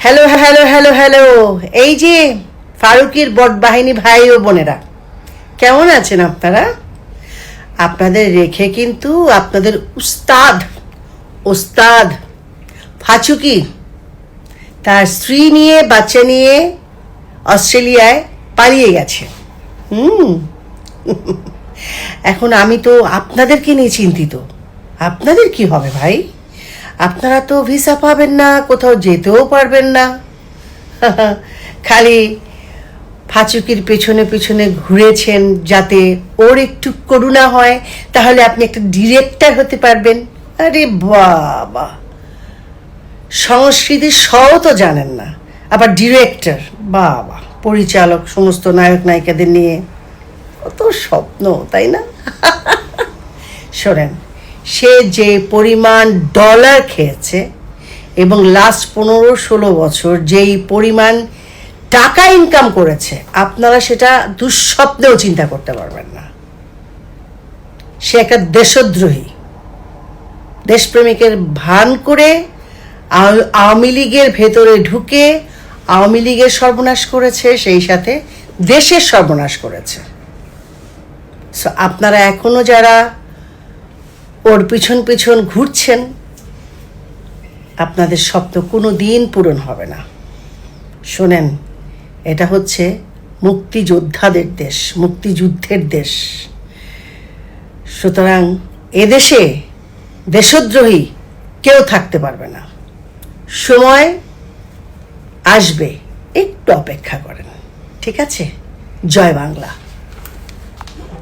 Hello hello hello hello, এই যে ফারুকের বট বাহিনী ভাই ও বোনেরা, কেমন আছেন আপনারা? আপনাদের রেখে কিন্তু আপনাদের উস্তাদ ওস্তাদ ফাচুকি তার স্ত্রী নিয়ে বাচ্চা নিয়ে অস্ট্রেলিয়ায় পালিয়ে গেছে। হুম এখন আমি তো আপনাদেরকে নিয়ে চিন্তিত। আপনাদের কি হবে ভাই? আপনারা তো ভিসা পাবেন না, কোথাও যেতেও পারবেন না। খালি ফাচুকির পেছনে পেছনে ঘুরেছেন যাতে ওর একটু করুণা হয়, তাহলে আপনি একটা ডিরেক্টর হতে পারবেন। আরে বাবা, সংস্কৃতির শও তো জানেন না, আবার ডিরেক্টর! বাবা, পরিচালক, সমস্ত নায়ক নায়িকাদের নিয়ে কত স্বপ্ন, তাই না? শোনেন, সে যে পরিমাণ ডলার খেয়েছে এবং লাস্ট 15-16 বছর যেই পরিমাণ টাকা ইনকাম করেছে, আপনারা সেটা দুঃস্বপ্নেও চিন্তা করতে পারবেন না। সে একটা দেশদ্রোহী, দেশপ্রেমিকের ভান করে আওয়ামী লীগের ভেতরে ঢুকে আওয়ামী লীগের সর্বনাশ করেছে, সেই সাথে দেশের সর্বনাশ করেছে। সো আপনারা এখনো যারা ওর পিছন পিছন ঘুরছেন, আপনাদের স্বপ্ন কোনো দিন পূরণ হবে না। শোনেন, এটা হচ্ছে মুক্তিযোদ্ধাদের দেশ, মুক্তিযুদ্ধের দেশ। সুতরাং এদেশে দেশদ্রোহী কেউ থাকতে পারবে না। সময় আসবে, একটু অপেক্ষা করেন, ঠিক আছে? জয় বাংলা।